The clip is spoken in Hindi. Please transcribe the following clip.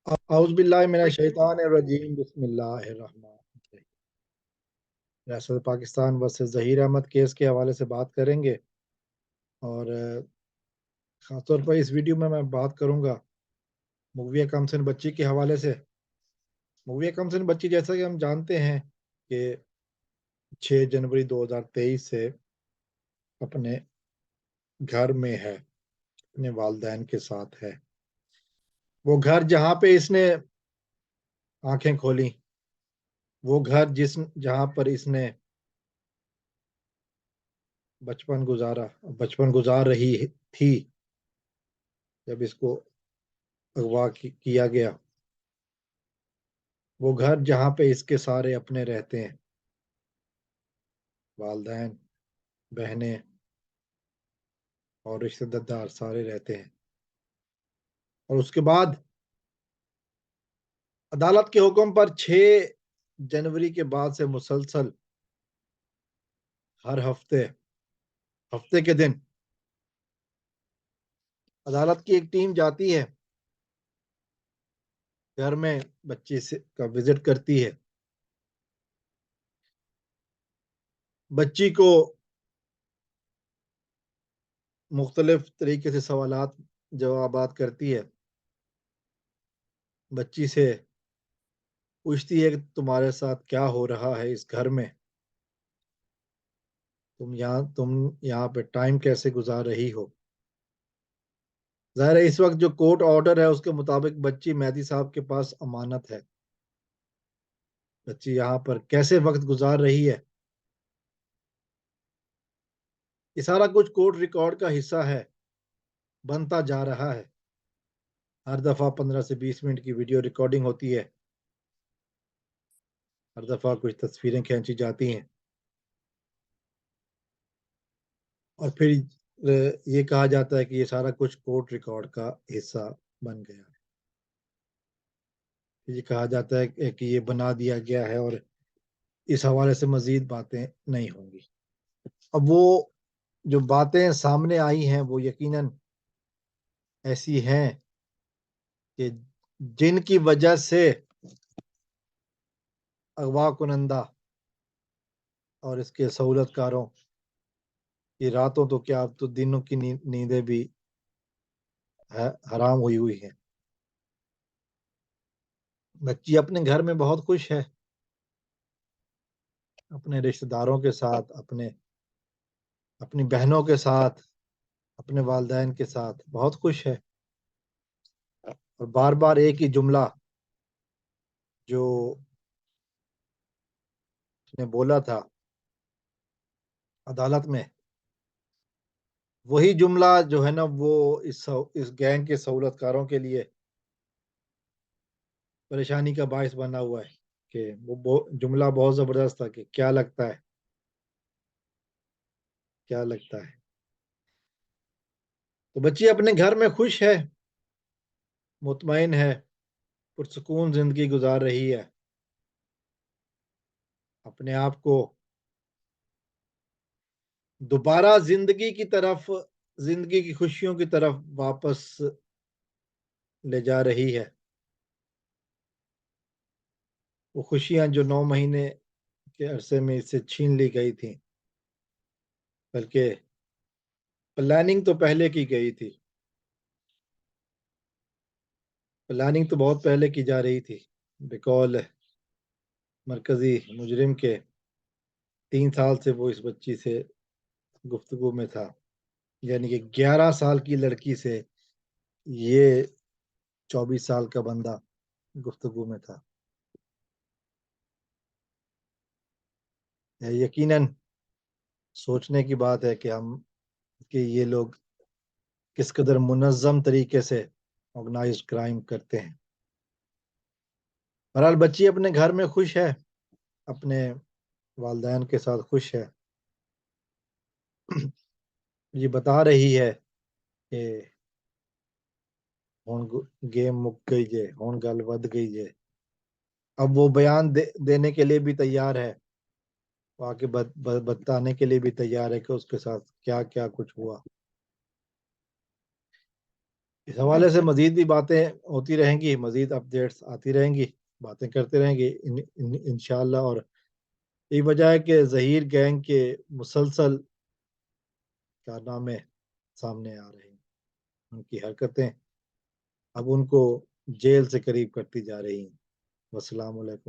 औज़ु बिल्लाहि मिनश शैतानिर रजीम बिस्मिल्लाहिर रहमानिर रहीम। रियासत पाकिस्तान वर्सेस ज़हीर अहमद केस के हवाले से बात करेंगे और ख़ासतौर पर इस वीडियो में मैं बात करूंगा मुगविया कमसिन बच्ची के हवाले से। मुगविया कमसिन बच्ची, जैसा कि हम जानते हैं कि 6 जनवरी 2023 से अपने घर में है, अपने वालिदैन के साथ है। वो घर जहाँ पे इसने आंखें खोली, वो घर जहाँ पर इसने बचपन गुजार रही थी जब इसको किया गया। वो घर जहाँ पे इसके सारे अपने रहते हैं, वालिदैन, बहनें और रिश्तेदार सारे रहते हैं। और उसके बाद अदालत के हुक्म पर 6 जनवरी के बाद से मुसलसल हर हफ्ते के दिन अदालत की एक टीम जाती है, घर में बच्ची से का विजिट करती है, बच्ची को मुख्तलिफ तरीके से सवालात जवाबात करती है, बच्ची से पूछती है कि तुम्हारे साथ क्या हो रहा है इस घर में, तुम यहाँ पे टाइम कैसे गुजार रही हो। ज़ाहिर है इस वक्त जो कोर्ट ऑर्डर है उसके मुताबिक बच्ची मेहदी साहब के पास अमानत है। बच्ची यहाँ पर कैसे वक्त गुजार रही है, ये सारा कुछ कोर्ट रिकॉर्ड का हिस्सा है, बनता जा रहा है। हर दफा 15 से 20 मिनट की वीडियो रिकॉर्डिंग होती है, हर दफा कुछ तस्वीरें खींची जाती हैं और फिर ये कहा जाता है कि ये सारा कुछ कोर्ट रिकॉर्ड का हिस्सा बन गया है। ये कहा जाता है कि ये बना दिया गया है और इस हवाले से मजीद बातें नहीं होंगी। अब वो जो बातें सामने आई हैं वो यकीनन ऐसी हैं कि जिनकी वजह से अगवा कुनंदा और इसके सहूलतकारों की रातों तो क्या, अब तो दिनों की नींदें भी हराम हुई हुई हैं। बच्ची अपने घर में बहुत खुश है, अपने रिश्तेदारों के साथ, अपनी बहनों के साथ, अपने वालिदैन के साथ बहुत खुश है। और बार बार एक ही जुमला जो उसने बोला था अदालत में, वही जुमला जो है ना वो इस गैंग के सहूलतकारों के लिए परेशानी का बायस बना हुआ है। कि वो जुमला बहुत जबरदस्त था कि क्या लगता है। तो बच्ची अपने घर में खुश है, मुतमईन है, पुरसुकून जिंदगी गुजार रही है, अपने आप को दोबारा जिंदगी की खुशियों की तरफ वापस ले जा रही है। वो खुशियां जो 9 महीने के अरसे में इससे छीन ली गई थी, बल्कि प्लानिंग तो पहले की गई थी, प्लानिंग तो बहुत पहले की जा रही थी। बिकॉल मरकजी मुजरिम के 3 साल से वो इस बच्ची से गुफ्तगू में था, यानी कि 11 साल की लड़की से ये 24 साल का बंदा गुफ्तगू में था। यकीनन सोचने की बात है कि ये लोग किस कदर मुनज़्ज़म तरीके से ऑर्गेनाइज्ड क्राइम करते हैं। बहरहाल बच्ची अपने घर में खुश है, अपने वालिदैन के साथ खुश है। ये बता रही है कि हुण गेम मुक गई जे, हुण गल वध गई जे। अब वो बयान देने के लिए भी तैयार है, वो आके बताने के लिए भी तैयार है कि उसके साथ क्या क्या कुछ हुआ। इस हवाले से मज़ीद भी बातें होती रहेंगी, मज़ीद अपडेट्स आती रहेंगी, बातें करते रहेंगे इंशाअल्लाह। और यही वजह है कि ज़हीर गैंग के मुसलसल कारनामे सामने आ रहे हैं। उनकी हरकतें अब उनको जेल से करीब करती जा रही हैं। वस्सलाम वालेकुम।